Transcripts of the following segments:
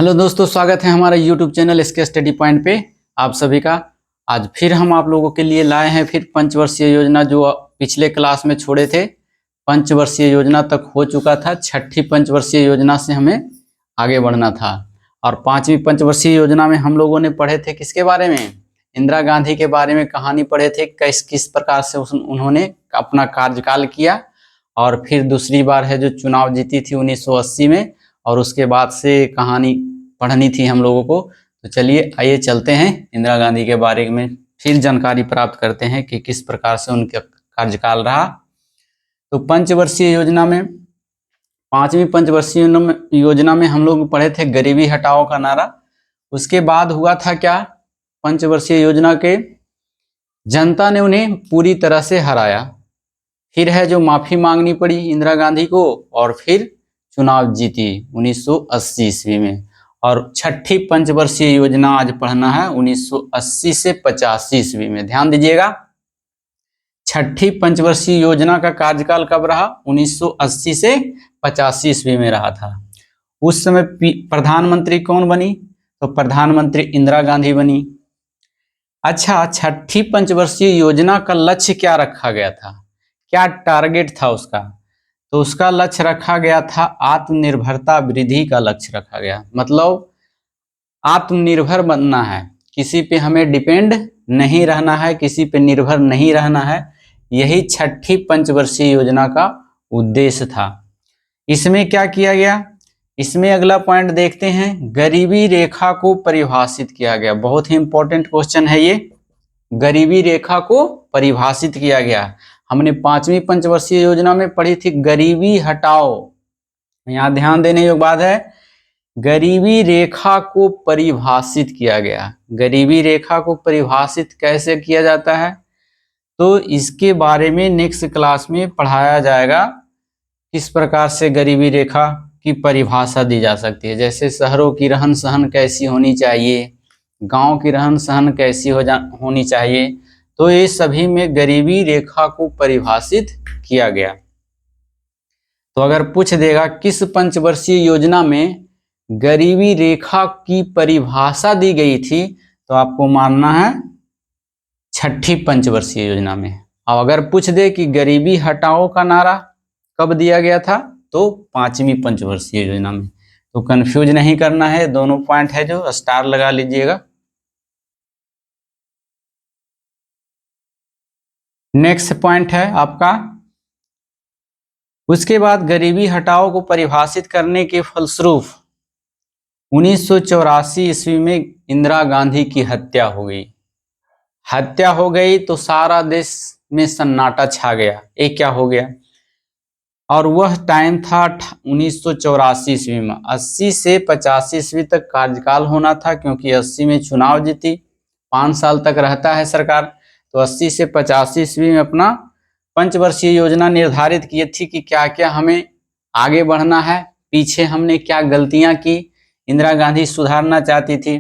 Hello दोस्तों, स्वागत है हमारे YouTube चैनल इसके स्टडी पॉइंट पे आप सभी का। आज फिर हम आप लोगों के लिए लाए हैं फिर पंचवर्षीय योजना जो पिछले क्लास में छोड़े थे। पंचवर्षीय योजना तक हो चुका था, छठी पंचवर्षीय योजना से हमें आगे बढ़ना था। और पांचवी पंचवर्षीय योजना में हम लोगों ने पढ़े थे किसके बारे में? इंदिरा गांधी के बारे में कहानी पढ़े थे, किस प्रकार से उन्होंने अपना कार्यकाल किया। और फिर दूसरी बार है जो चुनाव जीती थी 1980 में, और उसके बाद से कहानी पढ़नी थी हम लोगों को। तो चलिए आइए चलते हैं इंदिरा गांधी के बारे में फिर जानकारी प्राप्त करते हैं कि किस प्रकार से उनका कार्यकाल रहा। तो पंचवर्षीय योजना में, पांचवी पंचवर्षीय योजना में हम लोग पढ़े थे गरीबी हटाओ का नारा। उसके बाद हुआ था क्या? पंचवर्षीय योजना के जनता ने उन्हें पूरी तरह से हराया। फिर है जो माफी मांगनी पड़ी इंदिरा गांधी को, और फिर चुनाव जीती 1980 ईस्वी में। और छठी पंचवर्षीय योजना आज पढ़ना है 1980 से 85 ईस्वी में। ध्यान दीजिएगा, छठी पंचवर्षीय योजना का कार्यकाल कब रहा? 1980 से 85 ईस्वी में रहा था। उस समय प्रधानमंत्री कौन बनी? तो प्रधानमंत्री इंदिरा गांधी बनी। अच्छा, छठी पंचवर्षीय योजना का लक्ष्य क्या रखा गया था? क्या टारगेट था उसका? तो उसका लक्ष्य रखा गया था आत्मनिर्भरता वृद्धि का लक्ष्य रखा गया। मतलब आत्मनिर्भर बनना है, किसी पे हमें डिपेंड नहीं रहना है, किसी पे निर्भर नहीं रहना है। यही छठी पंचवर्षीय योजना का उद्देश्य था। इसमें क्या किया गया? इसमें अगला पॉइंट देखते हैं, गरीबी रेखा को परिभाषित किया गया। बहुत ही इंपॉर्टेंट क्वेश्चन है ये। गरीबी रेखा को परिभाषित किया गया। हमने पांचवी पंचवर्षीय योजना में पढ़ी थी गरीबी हटाओ। यहाँ ध्यान देने योग्य बात है, गरीबी रेखा को परिभाषित किया गया। गरीबी रेखा को परिभाषित कैसे किया जाता है तो इसके बारे में नेक्स्ट क्लास में पढ़ाया जाएगा। किस प्रकार से गरीबी रेखा की परिभाषा दी जा सकती है, जैसे शहरों की रहन सहन कैसी होनी चाहिए, गांव की रहन सहन कैसी होनी चाहिए। तो ये सभी में गरीबी रेखा को परिभाषित किया गया। तो अगर पूछ देगा किस पंचवर्षीय योजना में गरीबी रेखा की परिभाषा दी गई थी, तो आपको मानना है छठी पंचवर्षीय योजना में। अब अगर पूछ दे कि गरीबी हटाओ का नारा कब दिया गया था, तो पांचवी पंचवर्षीय योजना में। तो कंफ्यूज नहीं करना है, दोनों पॉइंट है जो स्टार लगा लीजिएगा। नेक्स्ट पॉइंट है आपका, उसके बाद गरीबी हटाओ को परिभाषित करने के फलस्वरूप 1984 ईस्वी में इंदिरा गांधी की हत्या हो गई। हत्या हो गई तो सारा देश में सन्नाटा छा गया। ये क्या हो गया? और वह टाइम था 1984 ईस्वी में। 80 से 85 ईस्वी तक कार्यकाल होना था, क्योंकि 80 में चुनाव जीती, 5 साल तक रहता है सरकार। तो 80 से 85 ईस्वी में अपना पंचवर्षीय योजना निर्धारित की थी कि क्या क्या हमें आगे बढ़ना है, पीछे हमने क्या गलतियां की। इंदिरा गांधी सुधारना चाहती थी,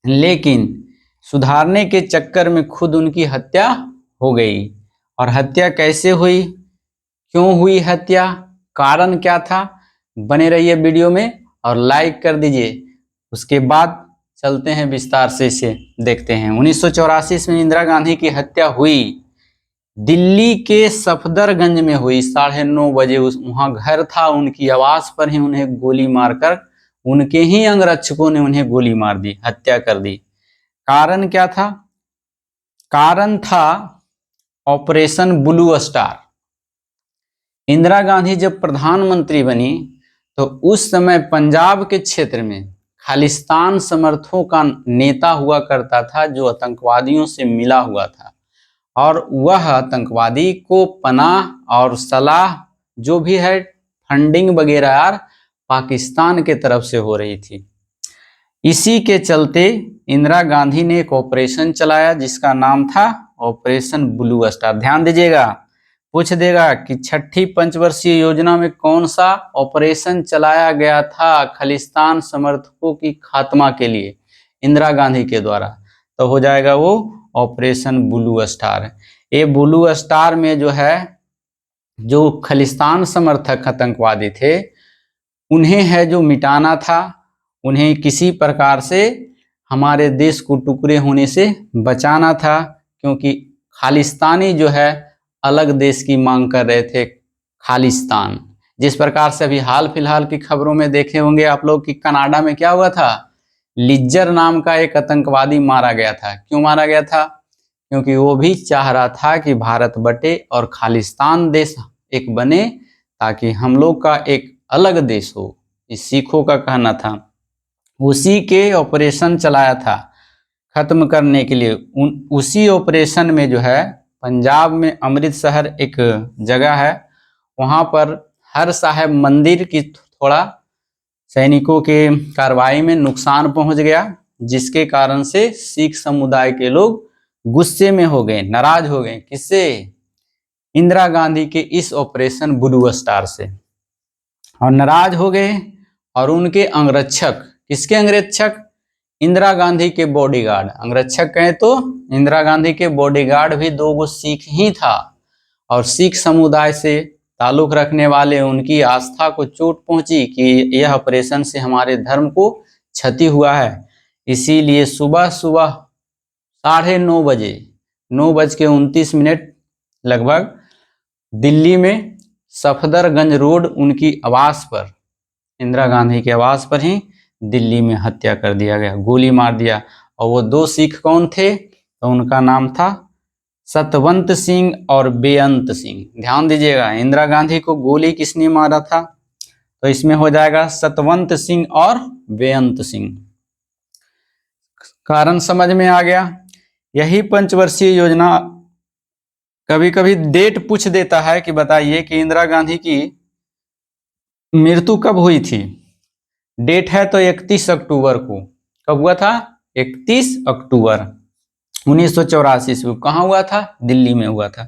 लेकिन सुधारने के चक्कर में खुद उनकी हत्या हो गई। और हत्या कैसे हुई, क्यों हुई हत्या, कारण क्या था? बने रहिए वीडियो में और लाइक कर दीजिए। उसके बाद चलते हैं विस्तार से इसे देखते हैं। 1984 में इंदिरा गांधी की हत्या हुई, दिल्ली के सफदरगंज में हुई। 9:30 बजे वहां घर था, उनकी आवाज पर ही उन्हें गोली मारकर उनके ही अंगरक्षकों ने उन्हें गोली मार दी, हत्या कर दी। कारण क्या था? कारण था operation blue star. Indira Gandhi जब प्रधानमंत्री बनी तो उस समय पंजाब के क्षेत्र में खालिस्तान समर्थकों का नेता हुआ करता था, जो आतंकवादियों से मिला हुआ था। और वह आतंकवादी को पनाह और सलाह जो भी है, फंडिंग वगैरह यार पाकिस्तान के तरफ से हो रही थी। इसी के चलते इंदिरा गांधी ने एक ऑपरेशन चलाया जिसका नाम था ऑपरेशन ब्लू स्टार। ध्यान दीजिएगा, पूछ देगा कि छठी पंचवर्षीय योजना में कौन सा ऑपरेशन चलाया गया था खालिस्तान समर्थकों की खात्मा के लिए इंदिरा गांधी के द्वारा, तो हो जाएगा वो ऑपरेशन ब्लू स्टार। ये ब्लू स्टार में जो है, जो खालिस्तान समर्थक आतंकवादी थे उन्हें है जो मिटाना था, उन्हें किसी प्रकार से हमारे देश को टुकड़े होने से बचाना था, क्योंकि खालिस्तानी जो है अलग देश की मांग कर रहे थे, खालिस्तान। जिस प्रकार से अभी हाल फिलहाल की खबरों में देखे होंगे आप लोग कि कनाडा में क्या हुआ था, लिज्जर नाम का एक आतंकवादी मारा गया था। क्यों मारा गया था? क्योंकि वो भी चाह रहा था कि भारत बटे और खालिस्तान देश एक बने, ताकि हम लोग का एक अलग देश हो। इस सिखों का कहना था। उसी के ऑपरेशन चलाया था खत्म करने के लिए। उसी ऑपरेशन में जो है पंजाब में अमृतसर एक जगह है, वहां पर हर साहिब मंदिर की थोड़ा सैनिकों के कार्रवाई में नुकसान पहुंच गया, जिसके कारण से सिख समुदाय के लोग गुस्से में हो गए, नाराज हो गए। किससे? इंदिरा गांधी के इस ऑपरेशन ब्लू स्टार से, और नाराज हो गए। और उनके अंगरक्षक, किसके अंगरक्षक? इंदिरा गांधी के बॉडीगार्ड। अंगरक्षक कहें तो इंदिरा गांधी के बॉडीगार्ड भी 2 सिख ही था, और सिख समुदाय से ताल्लुक रखने वाले उनकी आस्था को चोट पहुंची कि यह ऑपरेशन से हमारे धर्म को क्षति हुआ है। इसीलिए सुबह सुबह 9:30 बजे, 9:29 लगभग दिल्ली में सफदरगंज रोड उनकी आवास पर, इंदिरा गांधी के आवास पर ही दिल्ली में हत्या कर दिया गया, गोली मार दिया। और वो 2 सिख कौन थे? तो उनका नाम था सतवंत सिंह और बेअंत सिंह। ध्यान दीजिएगा, इंदिरा गांधी को गोली किसने मारा था? तो इसमें हो जाएगा सतवंत सिंह और बेअंत सिंह। कारण समझ में आ गया। यही पंचवर्षीय योजना कभी कभी डेट पूछ देता है कि बताइए कि इंदिरा गांधी की मृत्यु कब हुई थी। डेट है तो 31 अक्टूबर को। कब हुआ था? 31 अक्टूबर 1984 ईस्वी। कहाँ हुआ था? दिल्ली में हुआ था।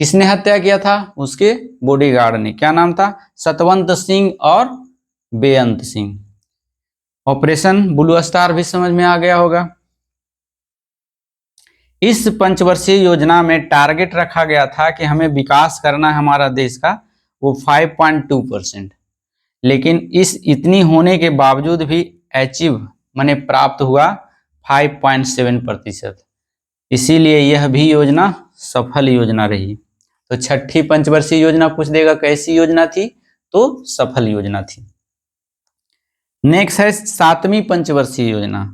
किसने हत्या किया था? उसके बॉडीगार्ड ने। क्या नाम था? सतवंत सिंह और बेअंत सिंह। ऑपरेशन ब्लू स्टार भी समझ में आ गया होगा। इस पंचवर्षीय योजना में टारगेट रखा गया था कि हमें विकास करना है हमारा देश का, वो 5.2%। लेकिन इस इतनी होने के बावजूद भी अचीव माने प्राप्त हुआ 5.7%। इसीलिए यह भी योजना सफल योजना रही। तो छठी पंचवर्षीय योजना पूछ देगा कैसी योजना थी, तो सफल योजना थी। नेक्स्ट है 7वीं पंचवर्षीय योजना।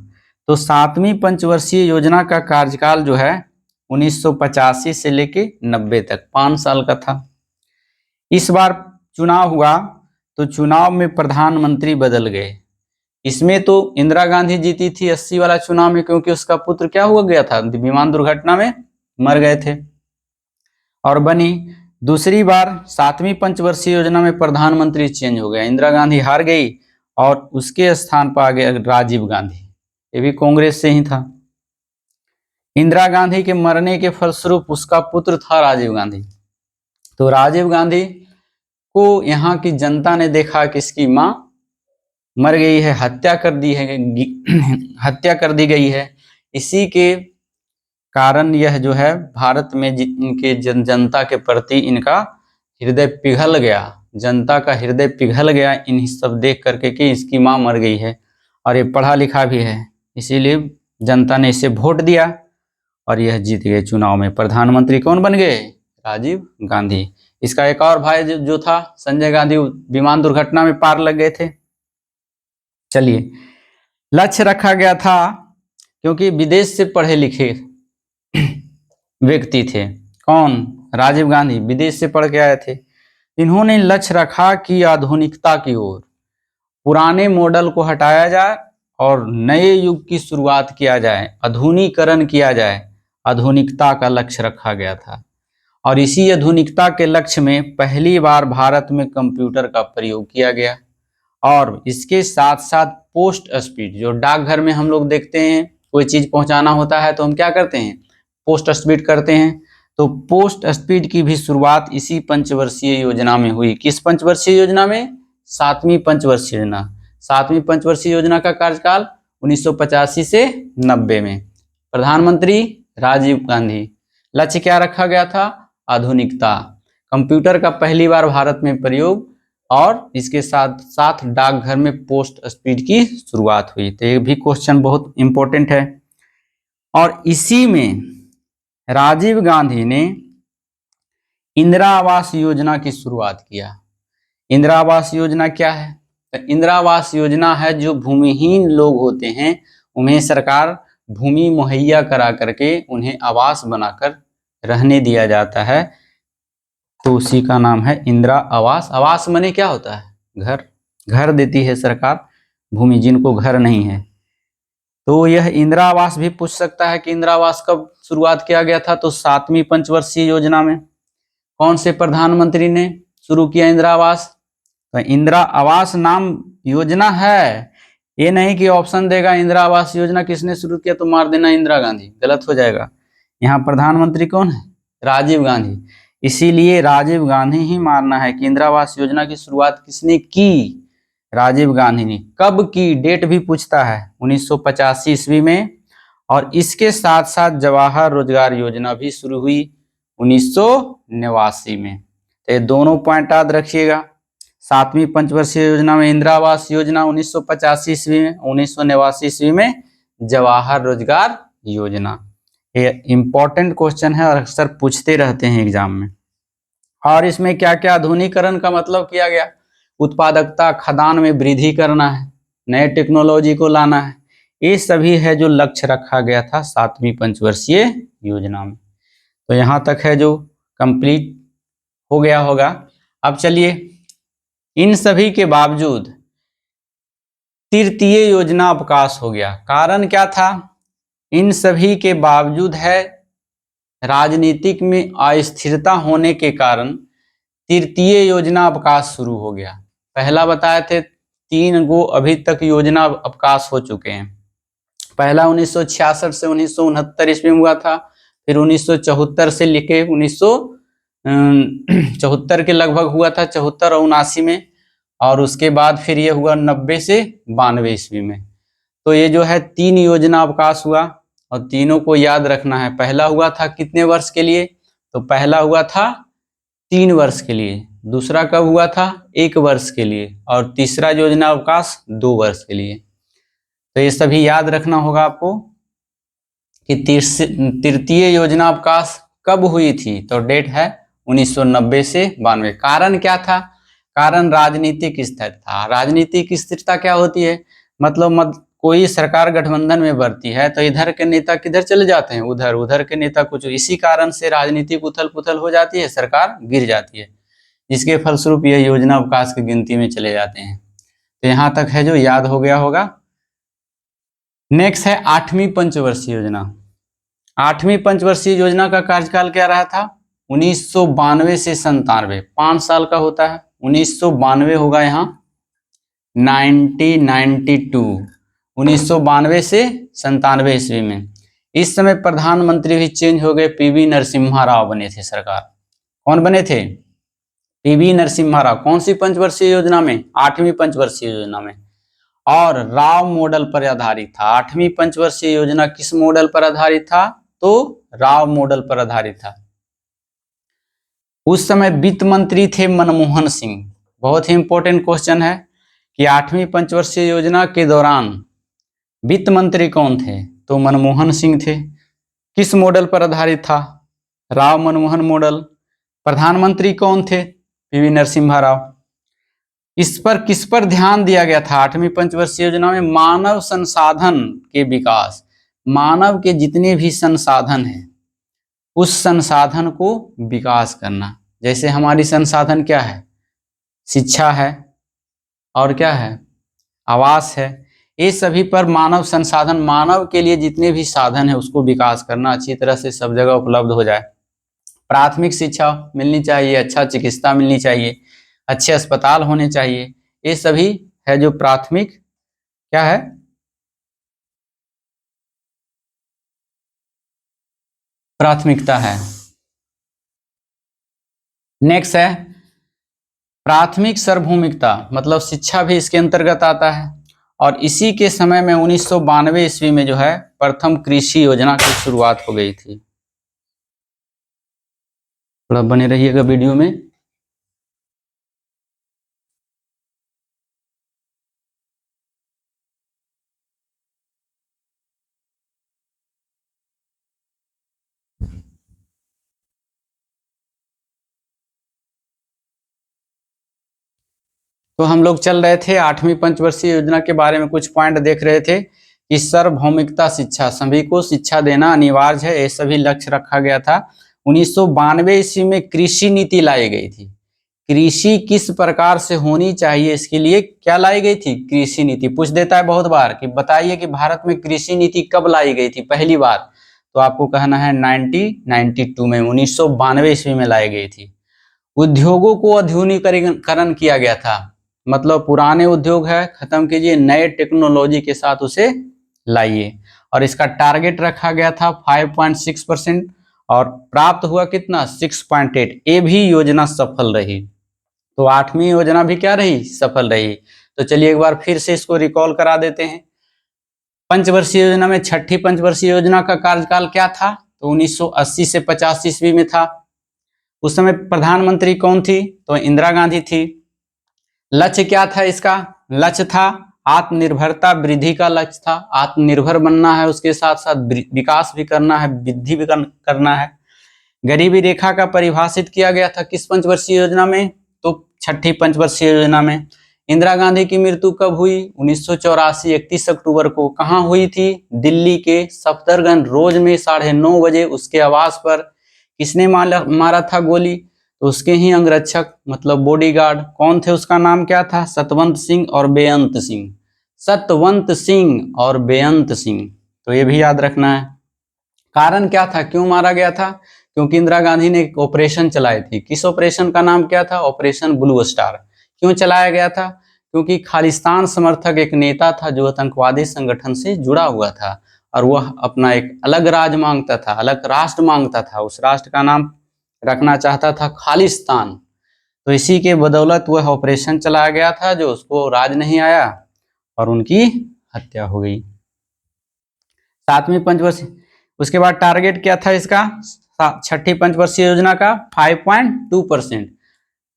तो 7वीं पंचवर्षीय योजना का कार्यकाल जो है 1985 से लेके 90 तक 5 साल का था। इस बार चुनाव हुआ तो चुनाव में प्रधानमंत्री बदल गए। इसमें तो इंदिरा गांधी जीती थी 80 वाला चुनाव में, क्योंकि उसका पुत्र क्या हुआ गया था, विमान दुर्घटना में मर गए थे, और बनी। दूसरी बार 7वीं पंचवर्षीय योजना में प्रधानमंत्री चेंज हो गया, इंदिरा गांधी हार गई और उसके स्थान पर आ गया राजीव गांधी। ये भी कांग्रेस से ही था। इंदिरा गांधी के मरने के फलस्वरूप उसका पुत्र था राजीव गांधी। तो राजीव गांधी को यहाँ की जनता ने देखा कि इसकी माँ मर गई है, हत्या कर दी गई है। इसी के कारण यह जो है भारत में इनके जनता के प्रति इनका हृदय पिघल गया, जनता का हृदय पिघल गया इन सब देख करके कि इसकी माँ मर गई है और ये पढ़ा लिखा भी है। इसीलिए जनता ने इसे वोट दिया और यह जीत गए चुनाव में। प्रधानमंत्री कौन बन गए? राजीव गांधी। इसका एक और भाई जो था संजय गांधी, विमान दुर्घटना में पार लग गए थे। चलिए, लक्ष्य रखा गया था, क्योंकि विदेश से पढ़े लिखे व्यक्ति थे। कौन? राजीव गांधी विदेश से पढ़ के आए थे। इन्होंने लक्ष्य रखा कि आधुनिकता की ओर, पुराने मॉडल को हटाया जाए और नए युग की शुरुआत किया जाए, आधुनिकीकरण किया जाए। आधुनिकता का लक्ष्य रखा गया था और इसी आधुनिकता के लक्ष्य में पहली बार भारत में कंप्यूटर का प्रयोग किया गया। और इसके साथ साथ पोस्ट स्पीड, जो डाकघर में हम लोग देखते हैं कोई चीज पहुंचाना होता है तो हम क्या करते हैं? पोस्ट स्पीड करते हैं। तो पोस्ट स्पीड की भी शुरुआत इसी पंचवर्षीय योजना में हुई। किस पंचवर्षीय योजना में? 7वीं पंचवर्षीय योजना। 7वीं पंचवर्षीय योजना का कार्यकाल 1985 से 90 में। प्रधानमंत्री राजीव गांधी। लक्ष्य क्या रखा गया था? आधुनिकता। कंप्यूटर का पहली बार भारत में प्रयोग और इसके साथ साथ डाकघर में पोस्ट स्पीड की शुरुआत हुई। तो ये भी क्वेश्चन बहुत इंपॉर्टेंट है। और इसी में राजीव गांधी ने इंदिरा आवास योजना की शुरुआत किया। इंदिरा आवास योजना क्या है? तो इंदिरा आवास योजना है जो भूमिहीन लोग होते हैं उन्हें सरकार भूमि मुहैया करा करके उन्हें आवास बनाकर रहने दिया जाता है, तो उसी का नाम है इंदिरा आवास। आवास माने क्या होता है? घर। घर देती है सरकार भूमि जिनको घर नहीं है। तो यह इंदिरा आवास भी पूछ सकता है कि इंदिरा आवास कब शुरुआत किया गया था? तो 7वीं पंचवर्षीय योजना में। कौन से प्रधानमंत्री ने शुरू किया इंदिरा आवास? तो इंदिरा आवास नाम योजना है, ये नहीं कि ऑप्शन देगा इंदिरा आवास योजना किसने शुरू किया तो मार देना इंदिरा गांधी, गलत हो जाएगा। यहाँ प्रधानमंत्री कौन है? राजीव गांधी। इसीलिए राजीव गांधी ही मानना है कि इंदिरा आवास योजना की शुरुआत किसने की? राजीव गांधी ने। कब की? डेट भी पूछता है, 1985 ईस्वी में। और इसके साथ साथ जवाहर रोजगार योजना भी शुरू हुई 1989 में। तो ये दोनों पॉइंट याद रखिएगा। 7वीं पंचवर्षीय योजना में इंदिरा आवास योजना 1985 ईस्वी में, 1989 ईस्वी में जवाहर रोजगार योजना। ये इंपॉर्टेंट क्वेश्चन है और अक्सर पूछते रहते हैं एग्जाम में। और इसमें क्या क्या आधुनिकीकरण का मतलब किया गया? उत्पादकता, खदान में वृद्धि करना है, नए टेक्नोलॉजी को लाना है, ये सभी है जो लक्ष्य रखा गया था 7वीं पंचवर्षीय योजना में। तो यहाँ तक है जो कंप्लीट हो गया होगा। अब चलिए, इन सभी के बावजूद तृतीय योजना अवकाश हो गया। कारण क्या था? इन सभी के बावजूद है राजनीतिक में अस्थिरता होने के कारण तृतीय योजना अवकाश शुरू हो गया। पहला बताए थे 3 गो अभी तक योजना अवकाश हो चुके हैं। पहला 1966 से 1969 ईस्वी में हुआ था, फिर 1974 से लेके 1974 के लगभग हुआ था, 74 और 79 में, और उसके बाद फिर ये हुआ 90 से 92 ईस्वी में। तो ये जो है 3 योजना अवकाश हुआ और तीनों को याद रखना है। पहला हुआ था कितने वर्ष के लिए? तो पहला हुआ था 3 वर्ष के लिए, दूसरा कब हुआ था? 1 वर्ष के लिए, और तीसरा योजना अवकाश 2 वर्ष के लिए। तो ये सभी याद रखना होगा आपको कि तृतीय योजना अवकाश कब हुई थी? तो डेट है 1990 से 92। कारण क्या था? कारण राजनीतिक स्थिरता था। राजनीतिक स्थिरता क्या होती है? मतलब कोई सरकार गठबंधन में बढ़ती है तो इधर के नेता किधर चले जाते हैं? उधर, उधर के नेता कुछ, इसी कारण से राजनीतिक उथल पुथल हो जाती है, सरकार गिर जाती है, जिसके फलस्वरूप यह योजना अवकाश की गिनती में चले जाते हैं। तो यहाँ तक है जो याद हो गया होगा। नेक्स्ट है 8वीं पंचवर्षीय योजना। 8वीं पंचवर्षीय योजना का कार्यकाल क्या रहा था? 1992 से 97, 5 साल का होता है। 1992 होगा यहाँ 1992, 1992 से 97 ईस्वी में। इस समय प्रधानमंत्री भी चेंज हो गए, पीवी नरसिम्हा राव बने थे सरकार। कौन बने थे? पीवी नरसिम्हा राव। कौन सी पंचवर्षीय योजना में? 8वीं पंचवर्षीय योजना में। और राव मॉडल पर आधारित था। 8वीं पंचवर्षीय योजना किस मॉडल पर आधारित था? तो राव मॉडल पर आधारित था। उस समय वित्त मंत्री थे मनमोहन सिंह। बहुत ही इंपॉर्टेंट क्वेश्चन है कि 8वीं पंचवर्षीय योजना के दौरान वित्त मंत्री कौन थे? तो मनमोहन सिंह थे। किस मॉडल पर आधारित था? राव मनमोहन मॉडल। प्रधानमंत्री कौन थे? पीवी नरसिम्हा राव। इस पर किस पर ध्यान दिया गया था 8वीं पंचवर्षीय योजना में? मानव संसाधन के विकास। मानव के जितने भी संसाधन हैं उस संसाधन को विकास करना। जैसे हमारी संसाधन क्या है? शिक्षा है, और क्या है? आवास है। ये सभी पर मानव संसाधन, मानव के लिए जितने भी साधन है उसको विकास करना, अच्छी तरह से सब जगह उपलब्ध हो जाए। प्राथमिक शिक्षा मिलनी चाहिए, अच्छा चिकित्सा मिलनी चाहिए, अच्छे अस्पताल होने चाहिए। ये सभी है जो प्राथमिक क्या है? प्राथमिकता है। नेक्स्ट है प्राथमिक सार्वभौमिकता, मतलब शिक्षा भी इसके अंतर्गत आता है। और इसी के समय में 1992 ईस्वी में जो है प्रथम कृषि योजना की शुरुआत हो गई थी। थोड़ा बने रहिएगा वीडियो में। तो हम लोग चल रहे थे 8वीं पंचवर्षीय योजना के बारे में कुछ पॉइंट देख रहे थे कि सार्वभौमिकता शिक्षा, सभी को शिक्षा देना अनिवार्य है, ये सभी लक्ष्य रखा गया था। 1992 ईस्वी में कृषि नीति लाई गई थी। कृषि किस प्रकार से होनी चाहिए, इसके लिए क्या लाई गई थी? कृषि नीति। पूछ देता है बहुत बार कि बताइए कि भारत में कृषि नीति कब लाई गई थी पहली बार, तो आपको कहना है 1992 में, 1992 ईस्वी में लाई गई थी। उद्योगों को आधुनिकीकरण किया गया था, मतलब पुराने उद्योग है खत्म कीजिए, नए टेक्नोलॉजी के साथ उसे लाइए। और इसका टारगेट रखा गया था 5.6% और प्राप्त हुआ कितना? 6.8। ये भी योजना सफल रही। तो 8वीं योजना भी क्या रही? सफल रही। तो चलिए एक बार फिर से इसको रिकॉल करा देते हैं। पंचवर्षीय योजना में छठी पंचवर्षीय योजना का कार्यकाल क्या था? तो 1980 से 50 ईस्वी में था। उस समय प्रधानमंत्री कौन थी? तो इंदिरा गांधी थी। लक्ष्य क्या था इसका? लक्ष्य था आत्मनिर्भरता वृद्धि का लक्ष्य था। आत्मनिर्भर बनना है, उसके साथ साथ विकास भी करना है, वृद्धि भी करना है। गरीबी रेखा का परिभाषित किया गया था किस पंचवर्षीय योजना में? तो छठी पंचवर्षीय योजना में। इंदिरा गांधी की मृत्यु कब हुई? 1984 31 अक्टूबर को। कहाँ हुई थी? दिल्ली के सफदरजंग रोड में 9:30 बजे उसके आवास पर किसने मारा था गोली? तो उसके ही अंगरक्षक मतलब बॉडीगार्ड कौन थे? उसका नाम क्या था? सतवंत सिंह और बेअंत सिंह। सतवंत सिंह और बेअंत सिंह, तो ये भी याद रखना है। कारण क्या था, क्यों मारा गया था? क्योंकि इंदिरा गांधी ने एक ऑपरेशन चलाई थी। किस ऑपरेशन का नाम क्या था? Operation blue star. क्यों चलाया गया था? क्योंकि खालिस्तान समर्थक एक नेता था जो आतंकवादी संगठन से जुड़ा हुआ था और वह अपना एक अलग राज्य मांगता था, अलग राष्ट्र मांगता था। उस राष्ट्र का नाम रखना चाहता था खालिस्तान। तो इसी के बदौलत वह ऑपरेशन चलाया गया था जो उसको राज नहीं आया और उनकी हत्या हो गई। 7वीं पंचवर्षीय, उसके बाद टारगेट क्या था इसका? छठी पंचवर्षीय योजना का 5.2%।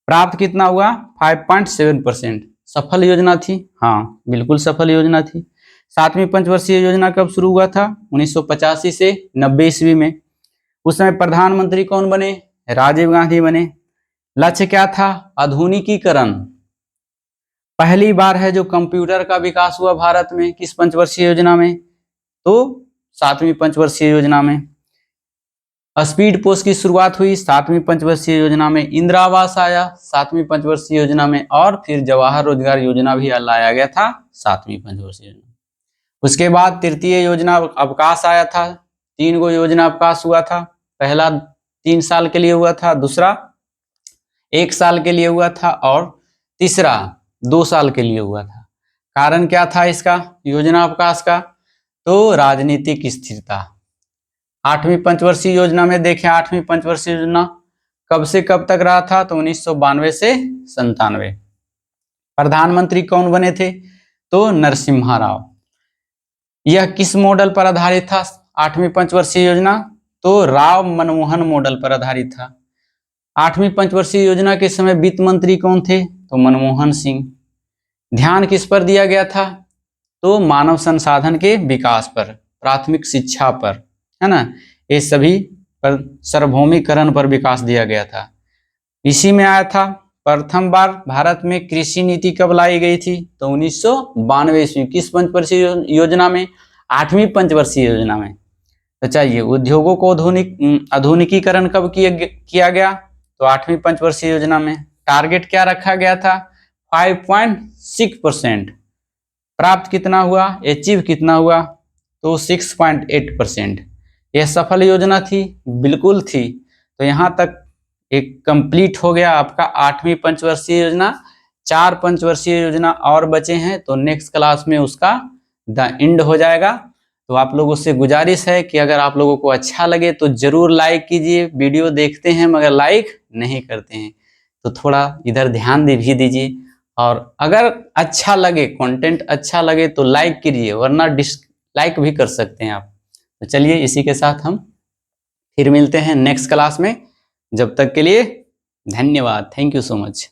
प्राप्त कितना हुआ? 5.7%। सफल योजना थी? हाँ बिल्कुल सफल योजना थी। 7वीं पंचवर्षीय योजना कब शुरू हुआ था? 1985 से 90 ईस्वी में। उस समय प्रधानमंत्री कौन बने? राजीव गांधी बने। लक्ष्य क्या था? आधुनिकीकरण। पहली बार है जो कंप्यूटर का विकास हुआ भारत में। किस पंचवर्षीय योजना में? तो 7वीं पंचवर्षीय योजना में। स्पीड पोस्ट की शुरुआत हुई 7वीं पंचवर्षीय योजना में। इंदिरा आवास आया 7वीं पंचवर्षीय योजना में और फिर जवाहर रोजगार योजना भी लाया गया था 7वीं पंचवर्षीय योजना। उसके बाद तृतीय योजना अवकाश आया था। 3 गो योजना अवकाश हुआ था। पहला 3 साल के लिए हुआ था, दूसरा 1 साल के लिए हुआ था और तीसरा 2 साल के लिए हुआ था। कारण क्या था इसका योजना अवकाश का? तो राजनीतिक स्थिरता। 8वीं पंचवर्षीय योजना में देखें, 8वीं पंचवर्षीय योजना कब से कब तक रहा था? तो 1992 से 97। प्रधानमंत्री कौन बने थे? तो नरसिम्हा राव। यह किस मॉडल पर आधारित था 8वीं पंचवर्षीय योजना? तो राव मनमोहन मॉडल पर आधारित था। 8वीं पंचवर्षीय योजना के समय वित्त मंत्री कौन थे? तो मनमोहन सिंह। ध्यान किस पर दिया गया था? तो मानव संसाधन के विकास पर, प्राथमिक शिक्षा पर, है ना, ये सभी पर सार्वभौमिकरण पर विकास दिया गया था। इसी में आया था प्रथम बार भारत में कृषि नीति कब लाई गई थी? तो 1992 ईस्वी। किस पंचवर्षीय योजना में? 8वीं पंचवर्षीय योजना में। तो चाहिए उद्योगों को आधुनिकीकरण कब किया गया? तो 8वीं पंचवर्षीय योजना में। टारगेट क्या रखा गया था? 5.6%। प्राप्त कितना हुआ? अचीव कितना हुआ? तो 6.8%। यह सफल योजना थी? बिल्कुल थी। तो यहाँ तक एक कंप्लीट हो गया आपका 8वीं पंचवर्षीय योजना। 4 पंचवर्षीय योजना और बचे हैं, तो नेक्स्ट क्लास में उसका द एंड हो जाएगा। तो आप लोगों से गुजारिश है कि अगर आप लोगों को अच्छा लगे तो जरूर लाइक कीजिए। वीडियो देखते हैं मगर लाइक नहीं करते हैं, तो थोड़ा इधर ध्यान भी दीजिए। और अगर अच्छा लगे, कंटेंट अच्छा लगे तो लाइक कीजिए, वरना डिसलाइक भी कर सकते हैं आप। तो चलिए इसी के साथ हम फिर मिलते हैं नेक्स्ट क्लास में। जब तक के लिए धन्यवाद। Thank you so much.